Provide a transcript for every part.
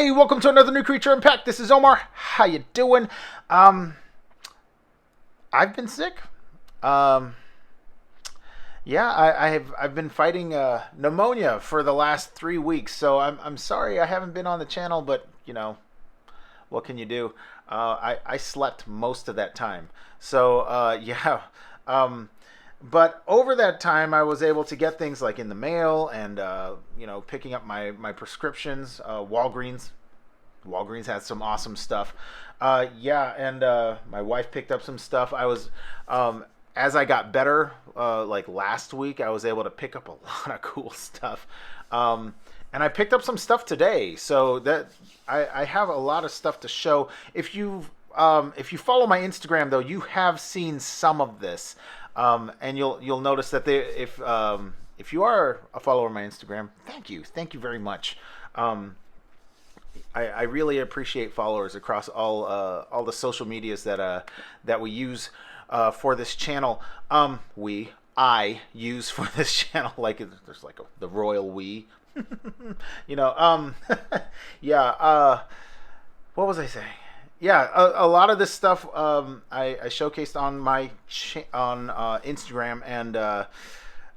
Hey, welcome to another new Creature Unpacked. This is Omar. How you doing? I've been sick. Um, I've been fighting pneumonia for the last 3 weeks. So I'm sorry I haven't been on the channel, but what can you do? I slept most of that time. So yeah. Um, but over that time, I was able to get things like in the mail and picking up my prescriptions. Walgreens has some awesome stuff. My wife picked up some stuff. As I got better, like last week, I was able to pick up a lot of cool stuff. And I picked up some stuff today, so that I have a lot of stuff to show. If you follow my Instagram, though, you have seen some of this, and you'll notice that if you are a follower of my Instagram, thank you very much. I really appreciate followers across all the social medias that we use for this channel. I use for this channel, like there's like the royal we. Yeah. What was I saying? Yeah, a lot of this stuff I showcased on my on Instagram, and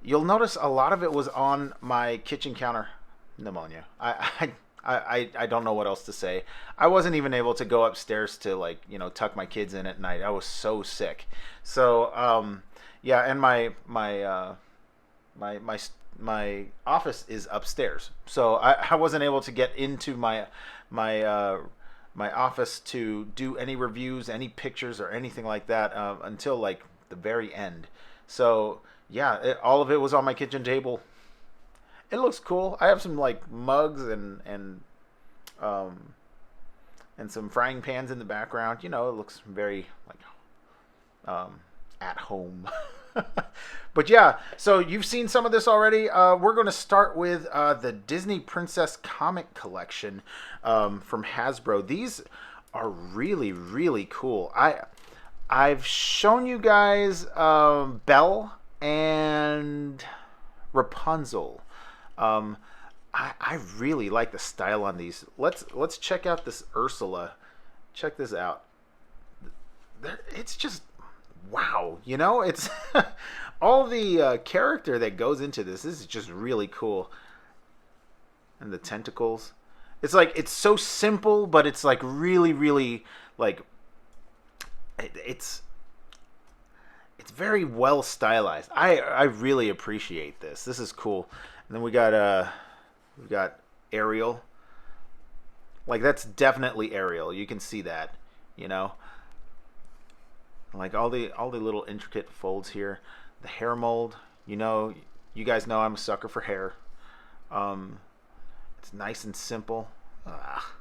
you'll notice a lot of it was on my kitchen counter. Pneumonia. I don't know what else to say. I wasn't even able to go upstairs to tuck my kids in at night. I was so sick. So yeah, and my office is upstairs, so I wasn't able to get into my office to do any reviews, any pictures, or anything like that until like the very end. So yeah, all of it was on my kitchen table. It looks cool. I have some like mugs and some frying pans in the background. It looks very like at home. But yeah, so you've seen some of this already. We're going to start with the Disney Princess comic collection from Hasbro. These are really, really cool. I've shown you guys Belle and Rapunzel. I really like the style on these. Let's check out this Ursula. Check this out. It's just wow. It's all the character that goes into this. This is just really cool. And the tentacles. It's like it's so simple, but it's like really, really like it's very well stylized. I really appreciate this. This is cool. And then we got Ariel. Like that's definitely Ariel. You can see that, Like all the little intricate folds here. The hair mold, you guys know I'm a sucker for hair. It's nice and simple. Oh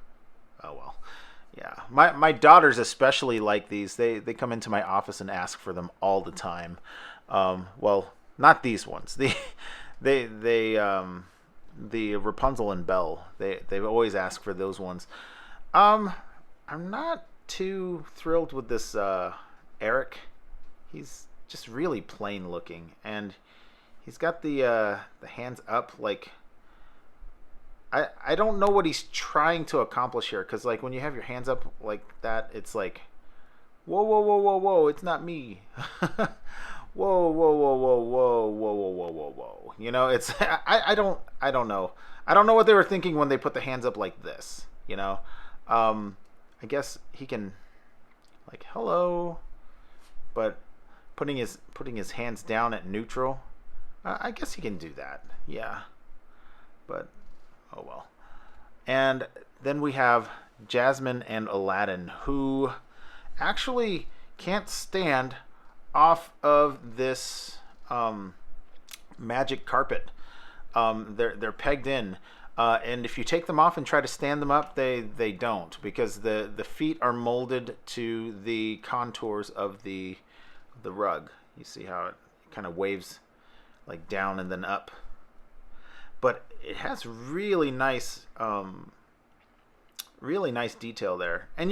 well. Yeah. My daughters especially like these. They come into my office and ask for them all the time. Well, not these ones. The Rapunzel and Belle. They've always asked for those ones. I'm not too thrilled with this Eric. He's just really plain looking, and he's got the hands up. Like I don't know what he's trying to accomplish here, because like when you have your hands up like that, it's like whoa, it's not me. Whoa. It's I don't know. I don't know what they were thinking when they put the hands up like this. I guess he can like hello, but putting his hands down at neutral. I guess he can do that. Yeah, but oh well. And then we have Jasmine and Aladdin, who actually can't stand off of this magic carpet. They're pegged in, and if you take them off and try to stand them up, they don't, because the feet are molded to the contours of the rug. You see how it kind of waves like down and then up, but it has really nice detail there. And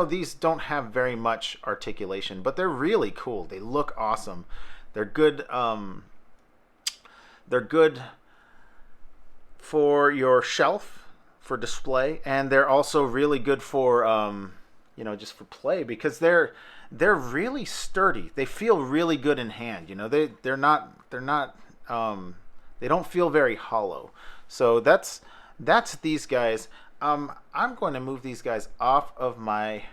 these don't have very much articulation, but they're really cool. They look awesome. They're good for your shelf, for display, and they're also really good for you know, just for play, because they're really sturdy. They feel really good in hand. You know, they're not they don't feel very hollow. So that's these guys. I'm going to move these guys off of my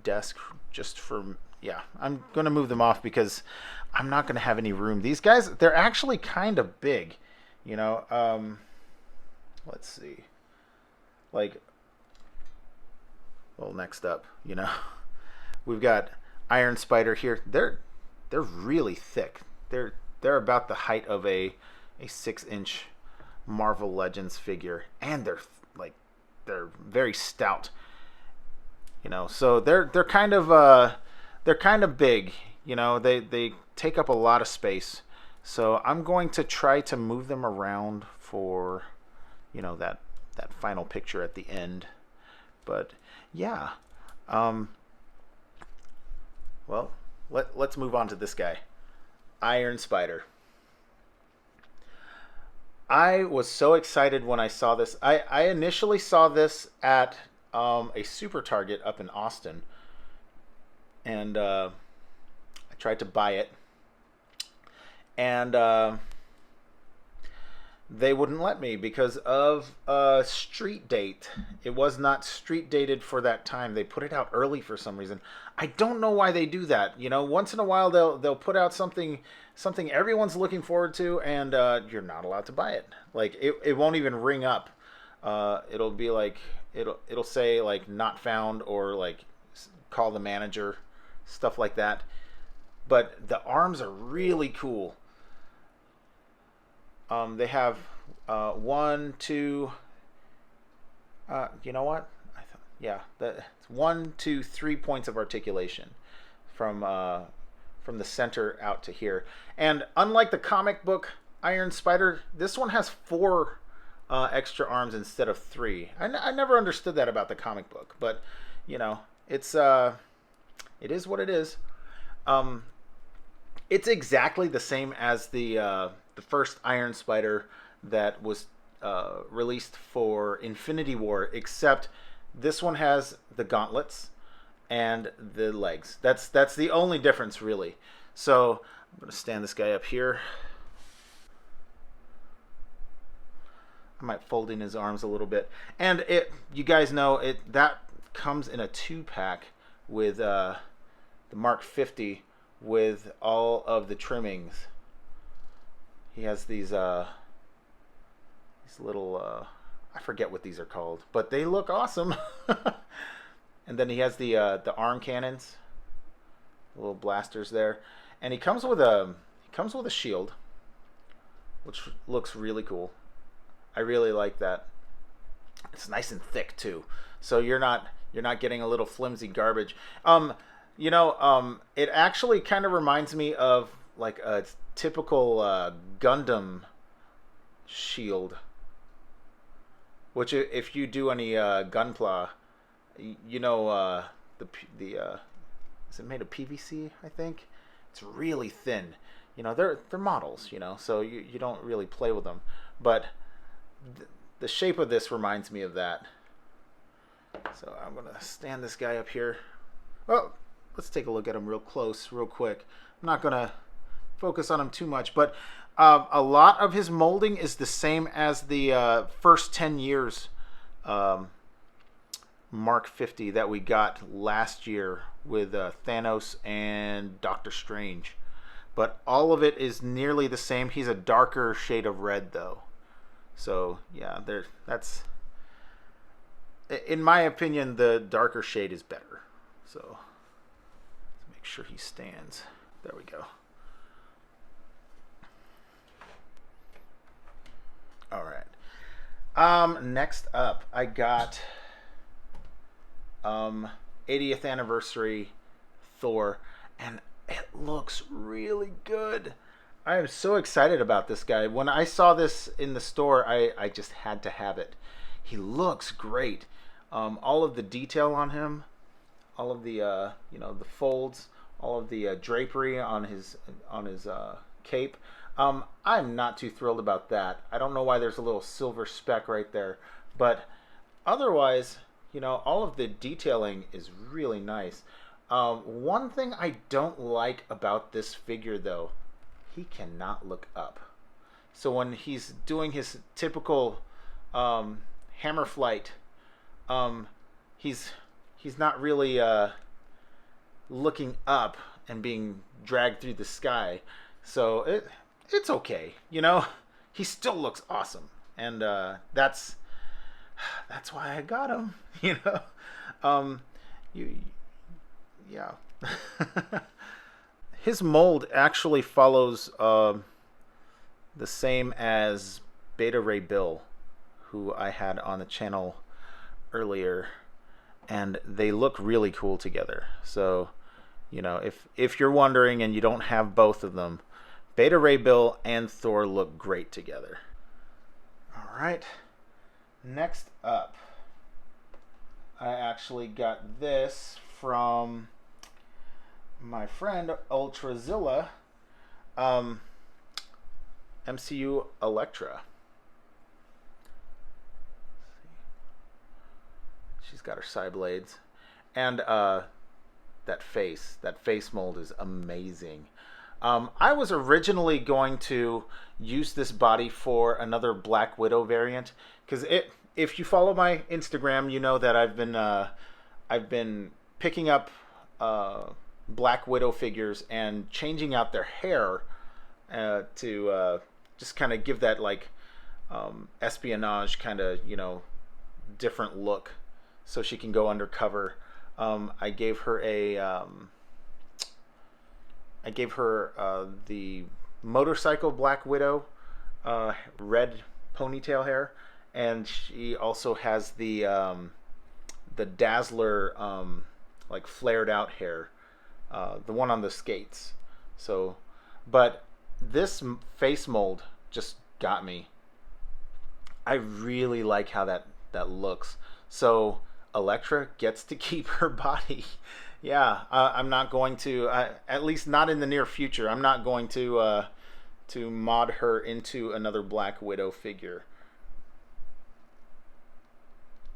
desk just for, yeah, I'm going to move them off because I'm not going to have any room. These guys, they're actually kind of big, you know. Let's see. Like, well, next up, you know, we've got Iron Spider here. They're really thick. They're about the height of a 6-inch Marvel Legends figure, and they're very stout. You know, so they're kind of big. You know, they take up a lot of space. So I'm going to try to move them around for, you know, that final picture at the end. But yeah, well, let's move on to this guy, Iron Spider. I was so excited when I saw this. I initially saw this at a Super Target up in Austin, and I tried to buy it, and they wouldn't let me because of street date. It was not street dated for that time. They put it out early for some reason. I don't know why they do that. You know, once in a while they'll put out something everyone's looking forward to, and you're not allowed to buy it. Like, it won't even ring up. It'll be like it'll say like not found, or like call the manager, stuff like that. But the arms are really cool. They have 1, 2. You know what? Yeah, that's 1, 2, 3 points of articulation from the center out to here. And unlike the comic book Iron Spider, this one has 4 extra arms instead of 3. I never understood that about the comic book, but you know, it is what it is. It's exactly the same as the first Iron Spider that was released for Infinity War, except this one has the gauntlets and the legs. That's the only difference, really. So I'm going to stand this guy up here. I might fold in his arms a little bit. And you guys know that comes in a 2-pack with the Mark 50 with all of the trimmings. He has these little I forget what these are called, but they look awesome. And then he has the arm cannons, the little blasters there, and he comes with a shield, which looks really cool. I really like that. It's nice and thick too, so you're not getting a little flimsy garbage. You know, it actually kind of reminds me of like a typical Gundam shield, which if you do any Gunpla, you know, is it made of PVC? I think it's really thin. You know, they're models. You know, so you don't really play with them, but the shape of this reminds me of that. So I'm gonna stand this guy up here. Well, let's take a look at him real close, real quick. I'm not gonna focus on him too much, but a lot of his molding is the same as the first 10 years Mark 50 that we got last year with Thanos and Doctor Strange. But all of it is nearly the same. He's a darker shade of red, though. So yeah, that's, in my opinion, the darker shade is better. So let's make sure he stands. There we go. All right. Next up, I got 80th Anniversary Thor, and it looks really good. I am so excited about this guy. When I saw this in the store, I just had to have it. He looks great. All of the detail on him, all of the you know, the folds, all of the drapery on his cape. I'm not too thrilled about that. I don't know why there's a little silver speck right there, but otherwise, all of the detailing is really nice. One thing I don't like about this figure, though, he cannot look up. So when he's doing his typical hammer flight, he's not really looking up and being dragged through the sky. So it's okay, He still looks awesome, and that's why I got him, Yeah. His mold actually follows the same as Beta Ray Bill, who I had on the channel earlier, and they look really cool together. So, if you're wondering and you don't have both of them, Beta Ray Bill and Thor look great together. All right. Next up, I actually got this from my friend Ultrazilla, MCU Elektra. She's got her side blades, and that face mold is amazing. I was originally going to use this body for another Black Widow variant, because if you follow my Instagram, you know that I've been picking up Black Widow figures and changing out their hair to just kind of give that espionage kind of different look, so she can go undercover. I gave her the motorcycle Black Widow red ponytail hair, and she also has the Dazzler flared out hair, the one on the skates. So, but this face mold just got me. I really like how that looks. So Elektra gets to keep her body. Yeah, I'm not going to, at least not in the near future, I'm not going to mod her into another Black Widow figure.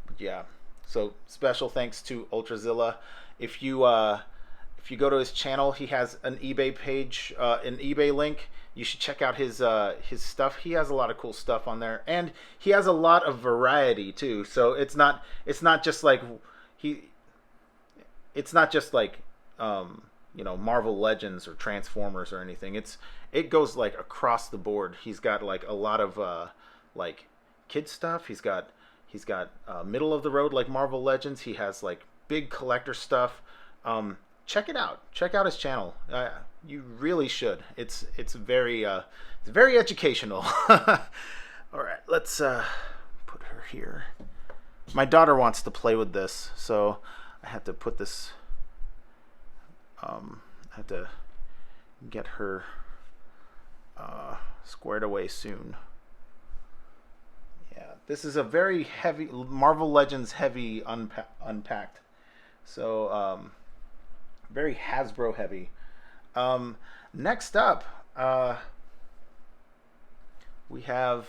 But yeah, so special thanks to Ultrazilla. If you go to his channel, he has an eBay page, an eBay link. You should check out his stuff. He has a lot of cool stuff on there, and he has a lot of variety too. So it's not just like Marvel Legends or Transformers or anything. It goes across the board. He's got a lot of kid stuff. He's got middle of the road Marvel Legends. He has big collector stuff. Check it out. Check out his channel. You really should. It's very educational. All right, let's put her here. My daughter wants to play with this, so I have to put this. I have to get her squared away soon. Yeah, this is a very heavy Marvel Legends heavy unpacked. So very Hasbro heavy. Next up, we have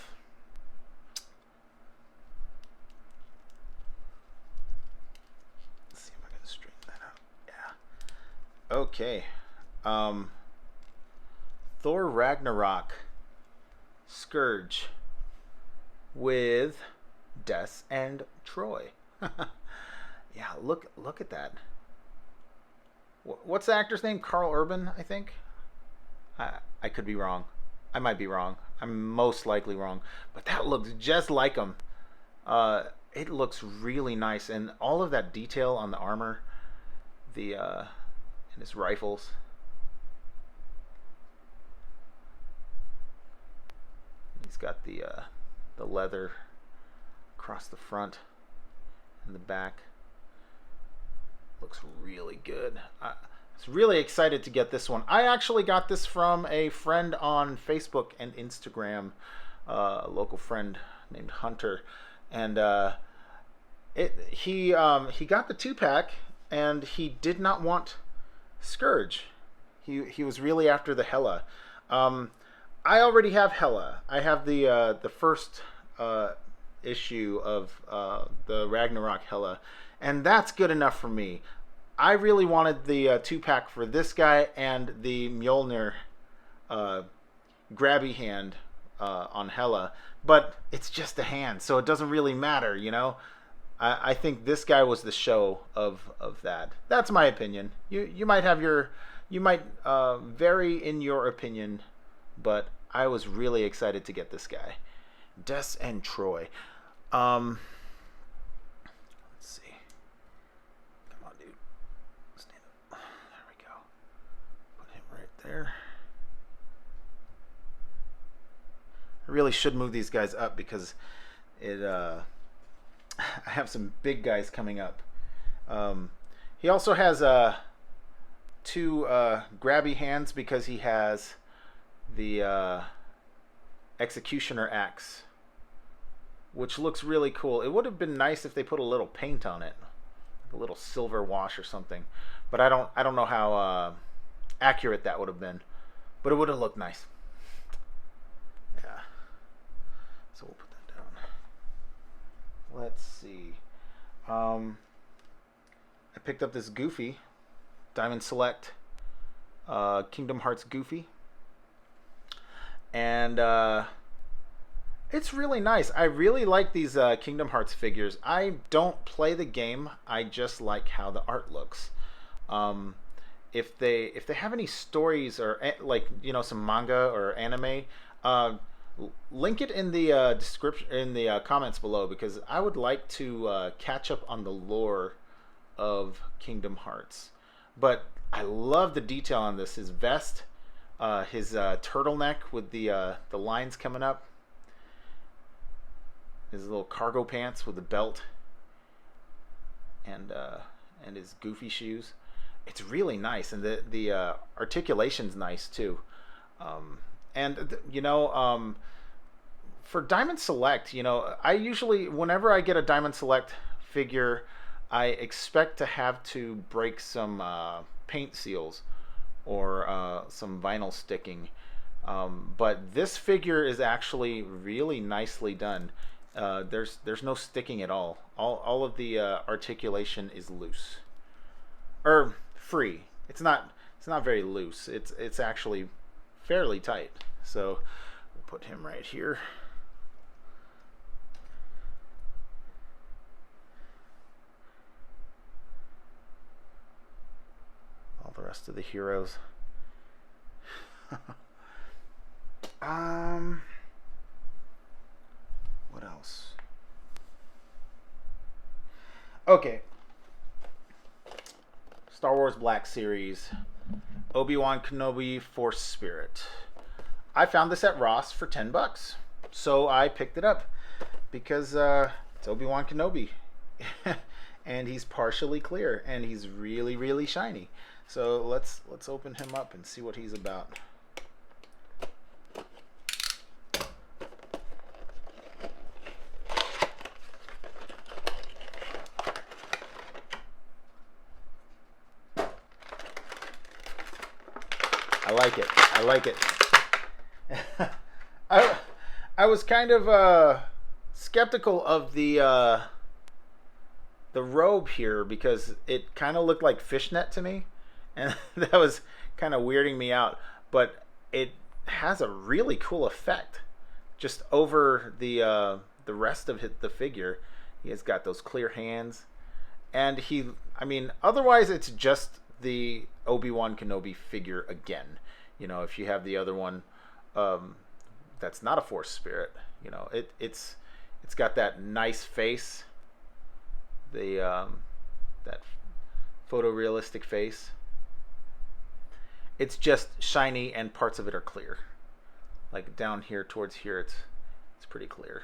let's see if I can straighten that out. Yeah. Okay. Thor Ragnarok Scourge with Des and Troy. Yeah, look at that. What's the actor's name? Carl Urban, I think. I could be wrong. I might be wrong. I'm most likely wrong. But that looks just like him. It looks really nice, and all of that detail on the armor, and his rifles. He's got the leather across the front and the back. Looks really good. I was really excited to get this one. I actually got this from a friend on Facebook and Instagram, a local friend named Hunter, and he got the 2-pack, and he did not want Scourge. He was really after the Hela. I already have Hela. I have the first issue of the Ragnarok Hela, and that's good enough for me. I really wanted the 2-pack for this guy and the Mjolnir grabby hand on Hela, but it's just a hand, so it doesn't really matter, you know. I think this guy was the show of that. That's my opinion. You might have you might vary in your opinion, but I was really excited to get this guy. Des and Troy. Let's see. Come on, dude. Stand up. There we go. Put him right there. I really should move these guys up because it I have some big guys coming up. He also has 2 grabby hands because he has the Executioner axe, which looks really cool. It would have been nice if they put a little paint on it, like a little silver wash or something. But I don't know how accurate that would have been, but it would have looked nice. Yeah. So we'll put that down. Let's see. I picked up this Goofy, Diamond Select, Kingdom Hearts Goofy. And it's really nice. I really like these Kingdom Hearts figures. I don't play the game. I just like how the art looks. If they have any stories or like, you know, some manga or anime, link it in the description, in the comments below, because I would like to catch up on the lore of Kingdom Hearts. But I love the detail on this. His vest, his turtleneck with the lines coming up, his little cargo pants with the belt, and his Goofy shoes. It's really nice, and the articulation's nice too. You know, for Diamond Select, you know, I usually, whenever I get a Diamond Select figure, I expect to have to break some paint seals or some vinyl sticking. But this figure is actually really nicely done. There's no sticking at all. All of the articulation is loose, or free. It's not very loose. It's actually fairly tight. So we'll put him right here. All the rest of the heroes. What else? Okay. Star Wars Black Series. Obi-Wan Kenobi Force Spirit. I found this at Ross for $10, so I picked it up because it's Obi-Wan Kenobi, and he's partially clear, and he's really, really shiny. So let's open him up and see what he's about. I like it. I like it. I was kind of skeptical of the robe here because it kind of looked like fishnet to me, and that was kind of weirding me out. But it has a really cool effect just over the rest of the figure. He has got those clear hands, and I mean, otherwise it's just the Obi-Wan Kenobi figure again. You know, if you have the other one, that's not a Force Spirit. You know, it's got that nice face, that photorealistic face. It's just shiny, and parts of it are clear. Like down here towards here, it's pretty clear.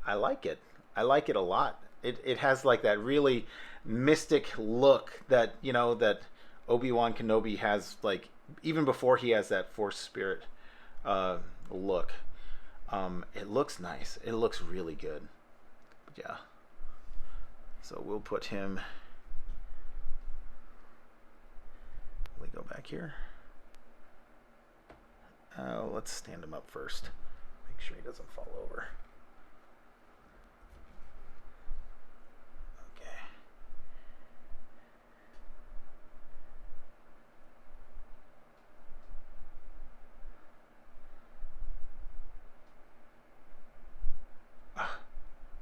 I like it. I like it a lot. It has like that really mystic look that, you know, that Obi-Wan Kenobi has, like, even before he has that Force Spirit look. It looks nice. It looks really good. But yeah. So we'll put him. We go back here. Let's stand him up first. sure he doesn't fall over. Okay.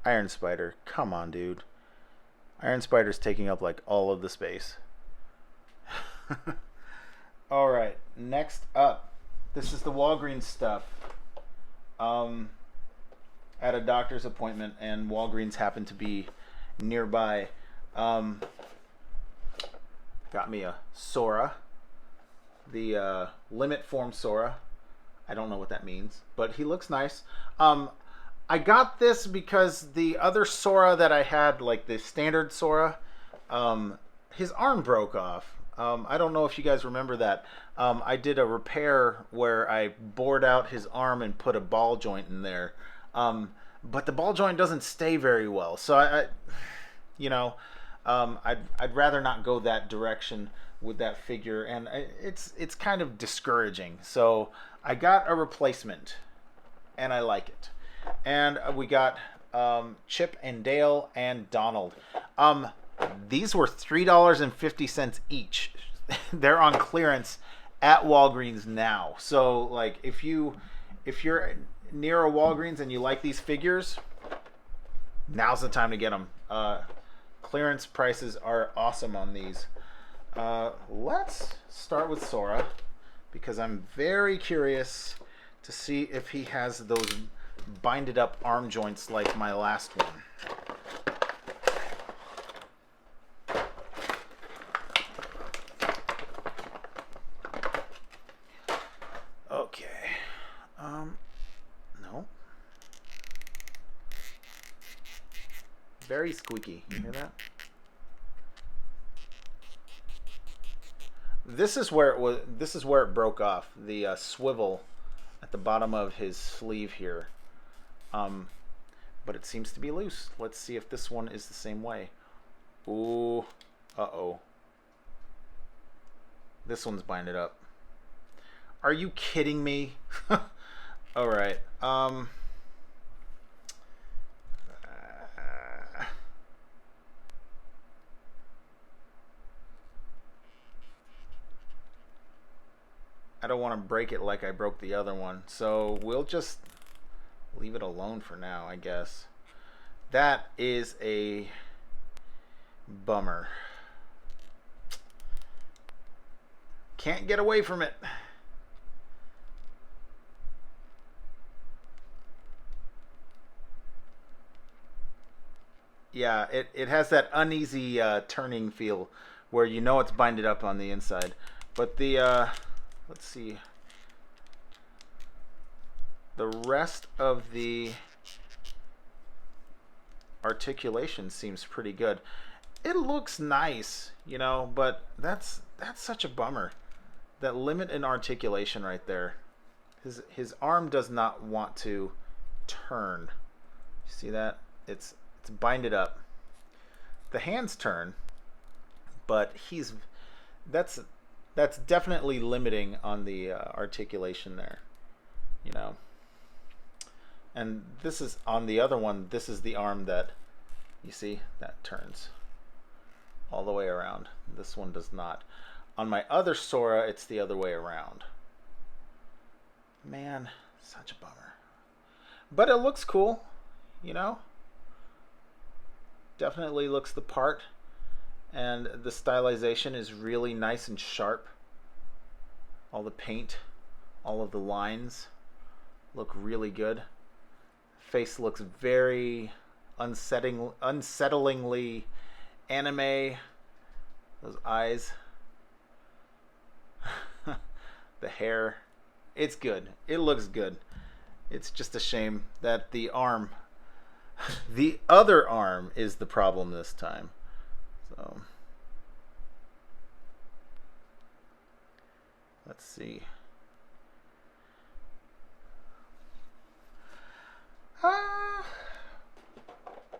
Iron Spider. Come on, dude. Iron Spider's taking up like all of the space. Alright, next up. This is the Walgreens stuff. At a doctor's appointment, and Walgreens happened to be nearby. Got me a Sora. The limit form Sora. I don't know what that means, but he looks nice. I got this because the other Sora that I had, like the standard Sora, his arm broke off. I don't know if you guys remember that. I did a repair where I bored out his arm and put a ball joint in there. But the ball joint doesn't stay very well. So I'd rather not go that direction with that figure, and it's kind of discouraging. So I got a replacement, and I like it. And we got Chip and Dale and Donald. These were $3.50 each. They're on clearance at Walgreens now. So like if you're near a Walgreens and you like these figures, now's the time to get them. Clearance prices are awesome on these. Let's start with Sora, because I'm very curious to see if he has those binded up arm joints like my last one. Okay. No. Very squeaky. You hear that? This is where it broke off. The swivel at the bottom of his sleeve here. But it seems to be loose. Let's see if this one is the same way. Ooh. Uh-oh. This one's binded up. Are you kidding me? All right. I don't want to break it like I broke the other one. So we'll just leave it alone for now, I guess. That is a bummer. Can't get away from it. Yeah, it has that uneasy turning feel where you know it's binded up on the inside. But the, let's see. The rest of the articulation seems pretty good. It looks nice, you know, but that's such a bummer. That limit in articulation right there. His arm does not want to turn. See that? It's binded up. The hands turn, but that's definitely limiting on the articulation there, you know. And this is on the other one. This is the arm that you see that turns all the way around. This one does not. On my other Sora, it's the other way around. Man, such a bummer. But it looks cool, you know. Definitely looks the part, and the stylization is really nice and sharp. All the paint, all of the lines look really good. Face looks very unsettlingly anime. Those eyes, the hair, it's good. It looks good. It's just a shame that the arm, the other arm, is the problem this time. So let's see.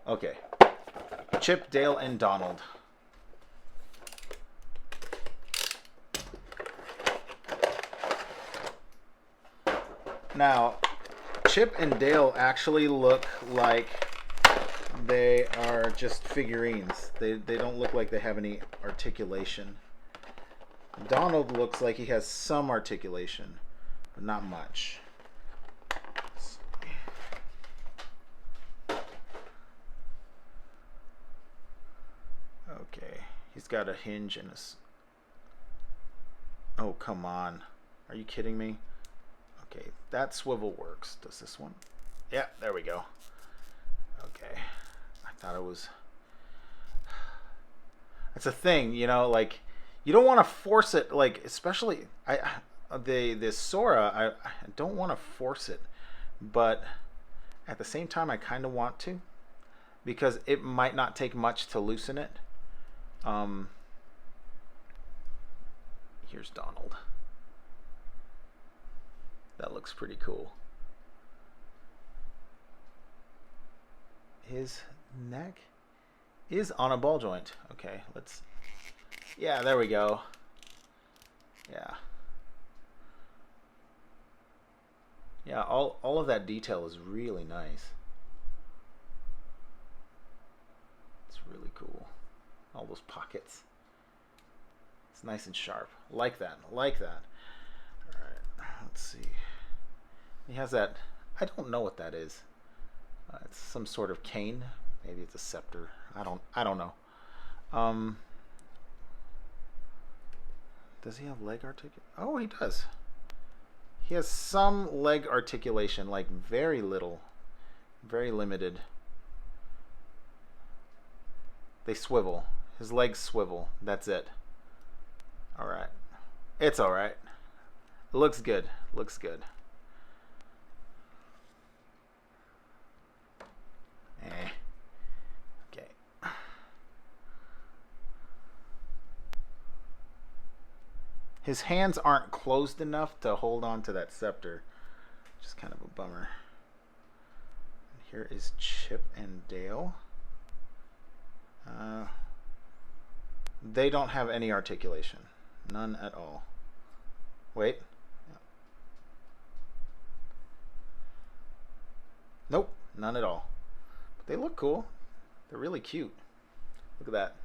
Okay. Chip, Dale, and Donald. Now, Chip and Dale actually look like they are just figurines. They don't look like they have any articulation. Donald looks like he has some articulation, but not much. Okay, he's got a hinge and a... Oh, come on. Are you kidding me? Okay, that swivel works. Does this one? Yeah, there we go. Okay. I thought it was... That's a thing, you know, like, you don't want to force it, like, especially... the Sora, I don't want to force it, but at the same time, I kind of want to, because it might not take much to loosen it. Here's Donald. That looks pretty cool. His neck is on a ball joint. Okay, let's... Yeah, there we go. Yeah. Yeah, all of that detail is really nice. It's really cool. All those pockets. It's nice and sharp. Like that. Like that. Alright, let's see. He has that... I don't know what that is. It's some sort of cane. Maybe it's a scepter. I don't know. Does he have leg articulation? Oh, he does. He has some leg articulation, like very little. Very limited. They swivel. His legs swivel. That's it. Alright. It's alright. It looks good. Looks good. Okay. His hands aren't closed enough to hold on to that scepter, which is kind of a bummer. And here is Chip and Dale. They don't have any articulation. None at all. Wait. Yeah. Nope, none at all. But they look cool. They're really cute. Look at that.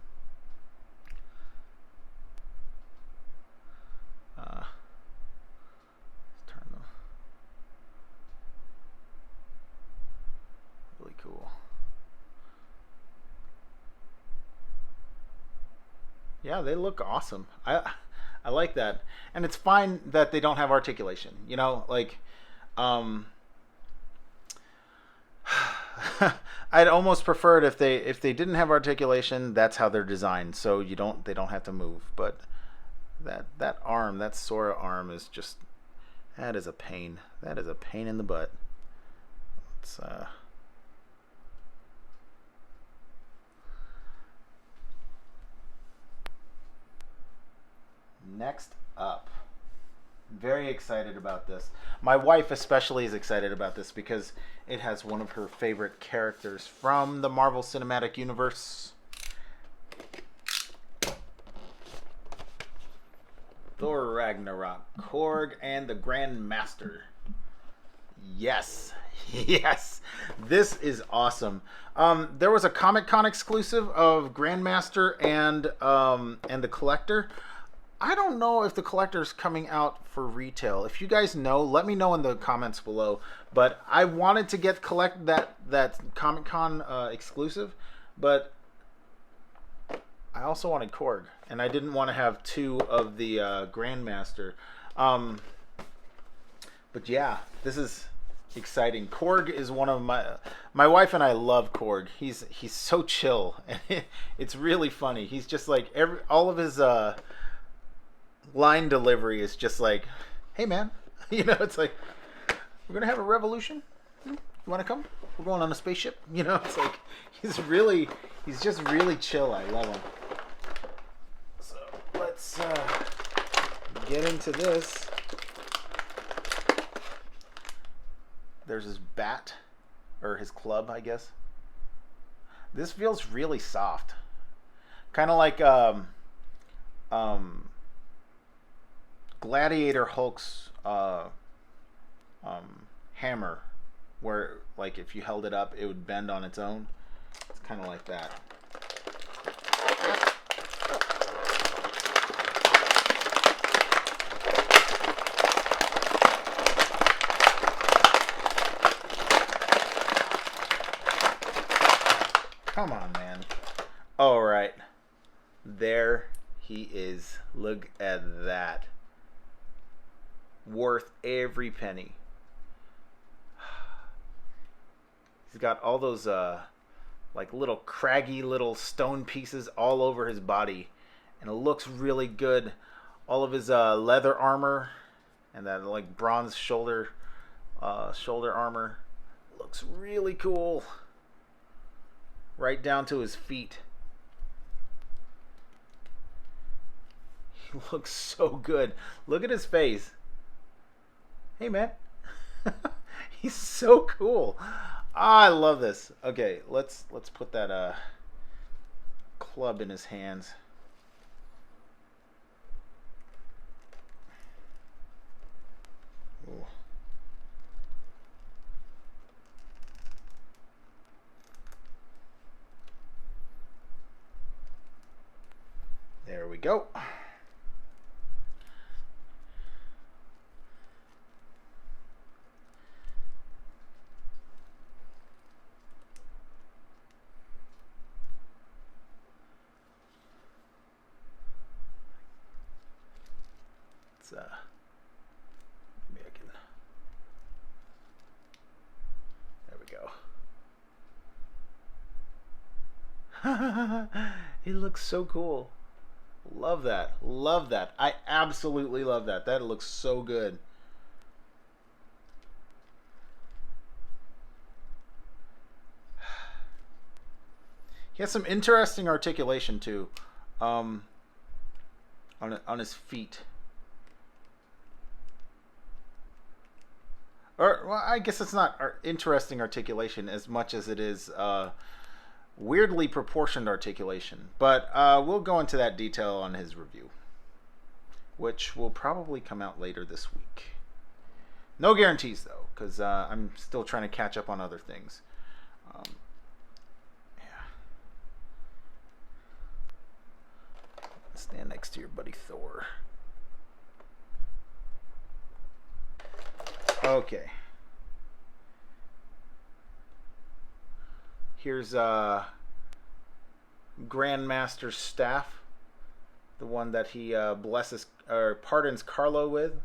Turn them. Really cool. Yeah, they look awesome. I like that. And it's fine that they don't have articulation. You know, like I'd almost prefer it if they didn't have articulation, that's how they're designed. So they don't have to move. But that arm, that Sora arm is just, that is a pain. That is a pain in the butt. Let's next up, very excited about this. My wife especially is excited about this because it has one of her favorite characters from the Marvel Cinematic Universe. Thor Ragnarok, Korg and the Grand Master. Yes. Yes. This is awesome. There was a Comic-Con exclusive of Grandmaster and the Collector. I don't know if the Collector's coming out for retail. If you guys know, let me know in the comments below. But I wanted to get that Comic-Con exclusive, but I also wanted Korg, and I didn't want to have two of the Grandmaster. But yeah, this is exciting. Korg is one of my wife and I love Korg. He's so chill, and it's really funny. He's just like all of his line delivery is just like, hey man, you know, it's like, we're gonna have a revolution, you want to come, we're going on a spaceship, you know. It's like he's just really chill. I love him. So let's get into this. There's his bat, or his club, I guess. This feels really soft, kind of like Gladiator Hulk's hammer where like if you held it up, it would bend on its own. It's kind of like that. Come on, man. All right. There he is. Look at that. Worth every penny. He's got all those like little craggy little stone pieces all over his body, and it looks really good. All of his leather armor and that like bronze shoulder armor looks really cool. Right down to his feet. He looks so good. Look at his face. Hey, man. He's so cool. I love this. Okay, let's put that club in his hands. Ooh. There we go. Maybe I can. There we go. He looks so cool. Love that. Love that. I absolutely love that. That looks so good. He has some interesting articulation too, on his feet. Or well, I guess it's not interesting articulation as much as it is weirdly proportioned articulation. But we'll go into that detail on his review, which will probably come out later this week. No guarantees though, because I'm still trying to catch up on other things. Stand next to your buddy Thor. Okay. Here's Grandmaster's staff, the one that he blesses or pardons Carlo with.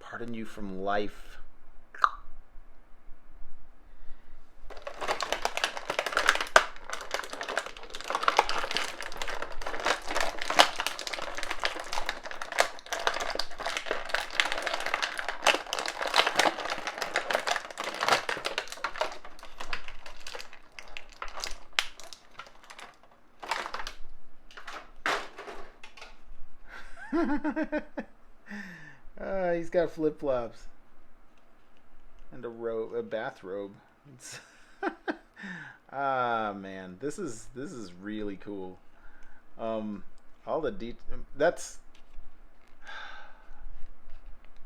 Pardon you from life. He's got flip-flops and a bathrobe. Man, this is really cool. All the that's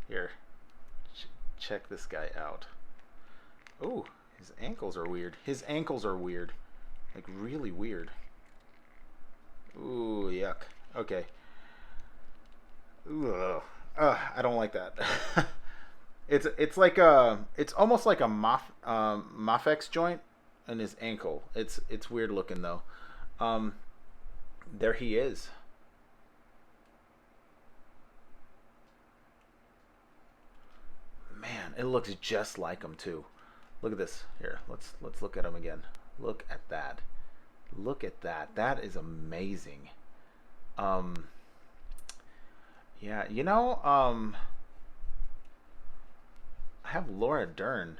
here. Check this guy out. Oh, his ankles are weird. His ankles are weird, like really weird. Ooh, yuck. Okay. Ugh. I don't like that. it's like it's almost like a Mafex joint in his ankle. It's weird looking though. There he is. Man, it looks just like him too. Look at this. Here, let's look at him again. Look at that. Look at that. That is amazing. Yeah, you know, I have Laura Dern,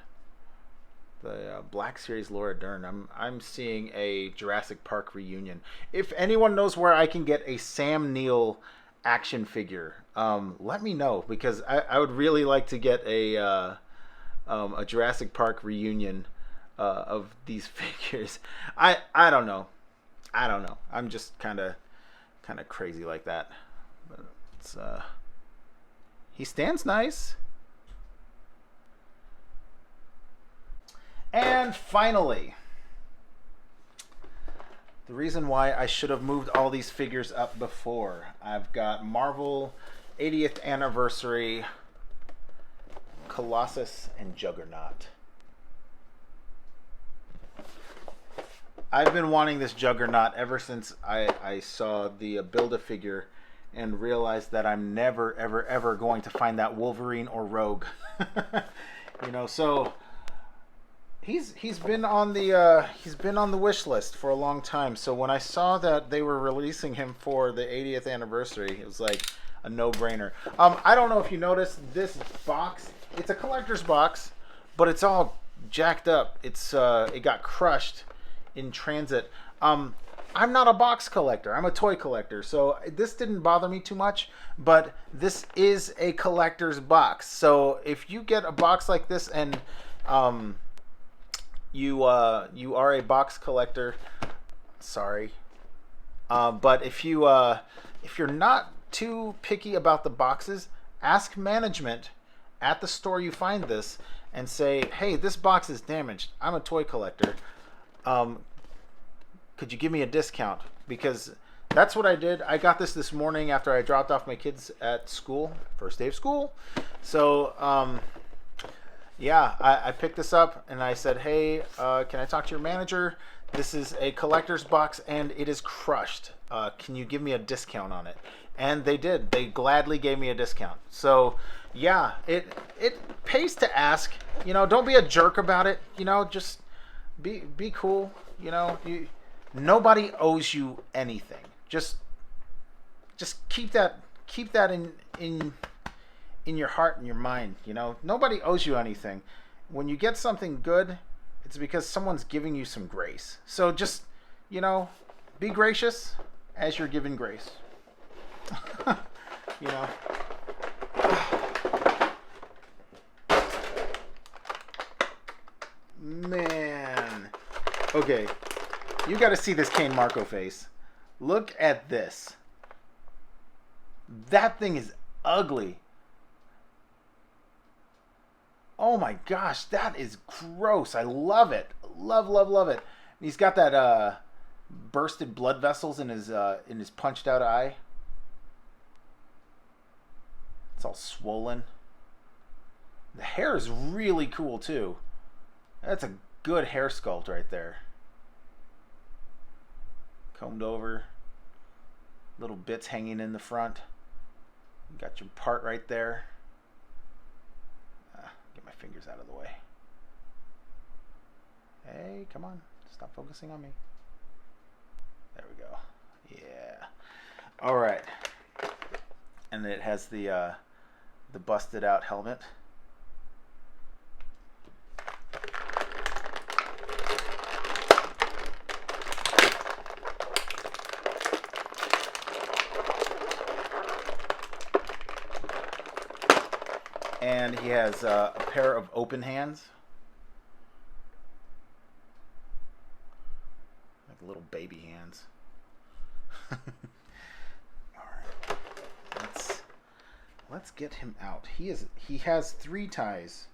the Black Series Laura Dern. I'm seeing a Jurassic Park reunion. If anyone knows where I can get a Sam Neill action figure, let me know, because I would really like to get a Jurassic Park reunion of these figures. I don't know. I'm just kind of crazy like that. But it's he stands nice. And finally, the reason why I should have moved all these figures up before. I've got Marvel 80th Anniversary Colossus and Juggernaut. I've been wanting this Juggernaut ever since I saw the Build-A-Figure and realized that I'm never, ever, ever going to find that Wolverine or Rogue. You know, so he's been on the wish list for a long time. So when I saw that they were releasing him for the 80th anniversary, it was like a no-brainer. I don't know if you noticed this box. It's a collector's box, but it's all jacked up. It got crushed in transit. I'm not a box collector. I'm a toy collector, so this didn't bother me too much. But this is a collector's box. So if you get a box like this and you are a box collector, sorry, but if you're not too picky about the boxes, ask management at the store you find this and say, hey, this box is damaged. I'm a toy collector. Could you give me a discount? Because that's what I did. I got this morning after I dropped off my kids at school, first day of school. So yeah, I picked this up and I said, hey, can I talk to your manager? This is a collector's box and it is crushed. Can you give me a discount on it? And they did. They gladly gave me a discount. So yeah, it pays to ask. You know, don't be a jerk about it. You know, just be cool. You know, nobody owes you anything. Just keep that in your heart and your mind. You know, nobody owes you anything. When you get something good, it's because someone's giving you some grace. So just, you know, be gracious as you're given grace. You know. Man. Okay. You got to see this Kane Marco face. Look at this. That thing is ugly. Oh my gosh, that is gross. I love it. Love it. He's got that bursted blood vessels in his punched out eye. It's all swollen. The hair is really cool too. That's a good hair sculpt right there. Combed over. Little bits hanging in the front. You got your part right there. Get my fingers out of the way. Hey, come on. Stop focusing on me. There we go. Yeah. All right. And it has the busted out helmet. And he has a pair of open hands. Like little baby hands. Alright. Let's get him out. He has 3 ties.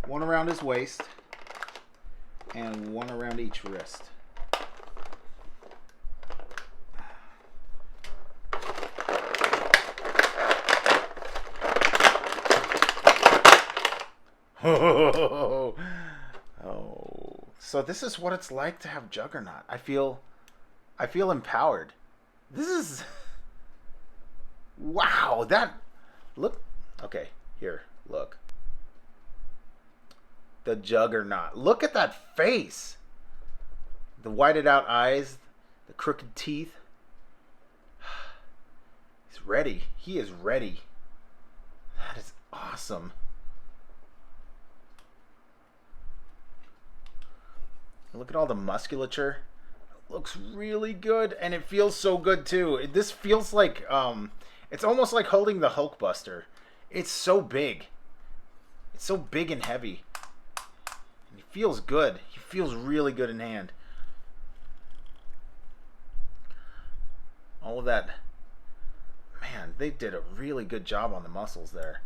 One around his waist and one around each wrist. Oh, so this is what it's like to have Juggernaut. I feel empowered. This is wow. That look. Okay, here. Look. The Juggernaut. Look at that face. The whited out eyes, the crooked teeth. He's ready. He is ready. That is awesome. Look at all the musculature. It looks really good, and it feels so good too. This feels like it's almost like holding the Hulkbuster. It's so big. It's so big and heavy. And he feels good. He feels really good in hand. All of that. Man, they did a really good job on the muscles there.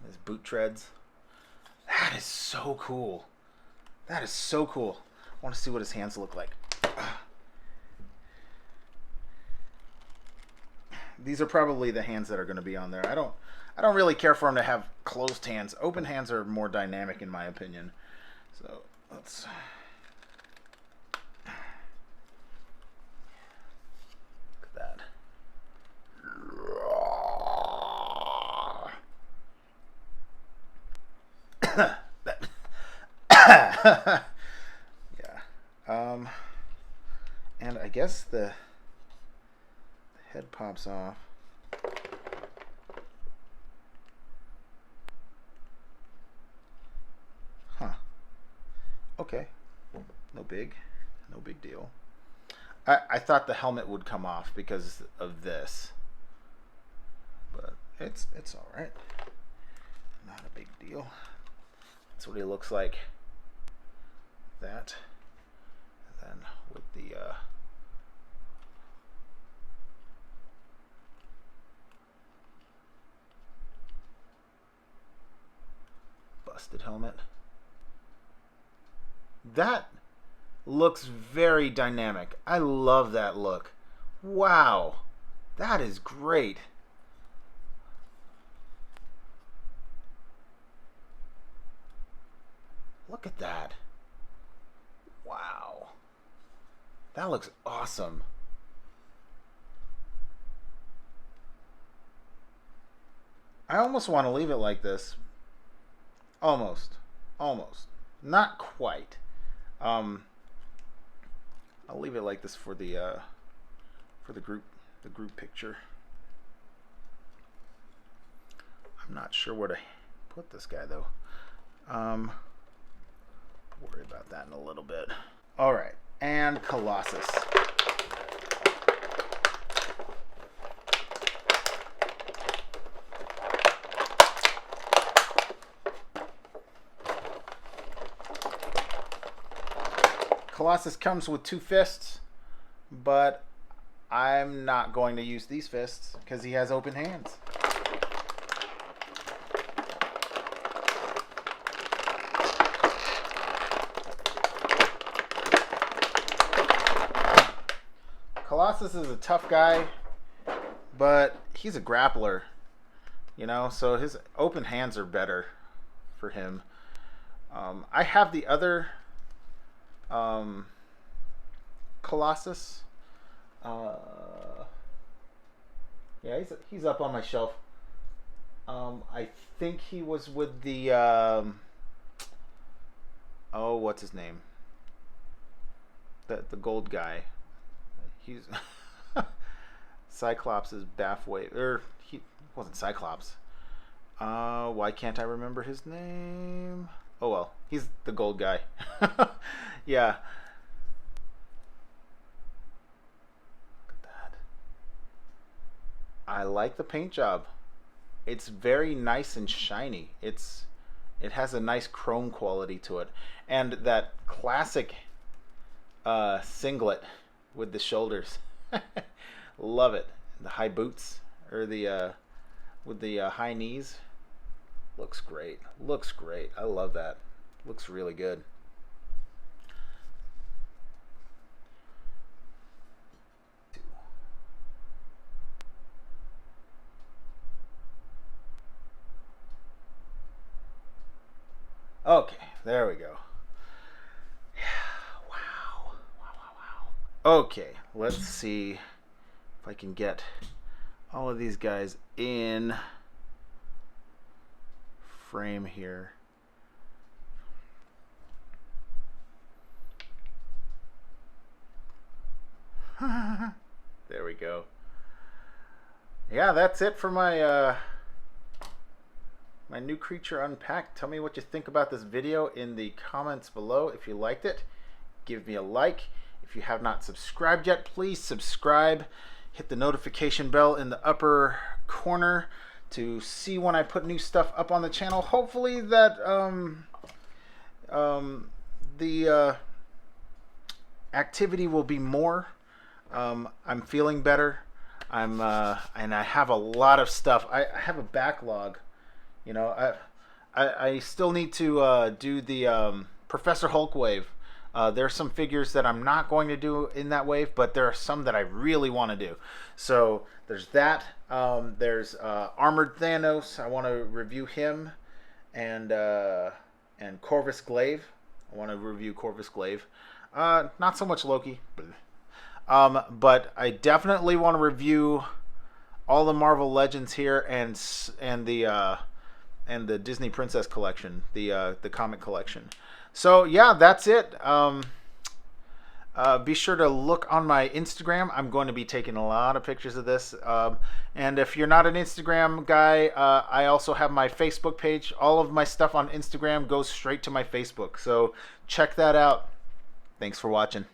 His boot treads. That is so cool. That is so cool. I want to see what his hands look like. These are probably the hands that are going to be on there. I don't really care for him to have closed hands. Open hands are more dynamic in my opinion. So let's... Look at that. Yeah. And I guess the head pops off. Huh. Okay. No big deal. I thought the helmet would come off because of this. But it's all right. Not a big deal. That's what he looks like. That. And then with the busted helmet. That looks very dynamic. I love that look. Wow. That is great. Look at that. Wow. That looks awesome. I almost want to leave it like this. Almost. Not quite. I'll leave it like this for the group picture. I'm not sure where to put this guy though. Worry about that in a little bit. All right, and Colossus. Colossus comes with 2 fists, but I'm not going to use these fists because he has open hands. Colossus is a tough guy, but he's a grappler, you know, so his open hands are better for him. I have the other Colossus. Yeah, he's up on my shelf. I think he was with the oh, what's his name? The gold guy. He's Cyclops' Bathwave, or he wasn't Cyclops. Why can't I remember his name? Oh well, he's the gold guy. Yeah. Look at that. I like the paint job. It's very nice and shiny. It has a nice chrome quality to it, and that classic singlet with the shoulders. Love it. The high boots, or the with the high knees. Looks great. Looks great. I love that. Looks really good. Okay, there we go. Wow. Okay, let's see if I can get all of these guys in frame here. There we go. Yeah, that's it for my my new Creature Unpacked. Tell me what you think about this video in the comments below. If you liked it, give me a like. If you have not subscribed yet, please subscribe. Hit the notification bell in the upper corner to see when I put new stuff up on the channel. Hopefully that the activity will be more. I'm feeling better. And I have a lot of stuff. I have a backlog. You know, I still need to do the Professor Hulk wave. There's some figures that I'm not going to do in that wave, but there are some that I really want to do. So there's that. There's Armored Thanos. I want to review him, and Corvus Glaive. I want to review Corvus Glaive. Not so much Loki, but I definitely want to review all the Marvel Legends here and the Disney Princess collection, the comic collection. So yeah, that's it. Be sure to look on my Instagram. I'm going to be taking a lot of pictures of this. And if you're not an Instagram guy, I also have my Facebook page. All of my stuff on Instagram goes straight to my Facebook. So check that out. Thanks for watching.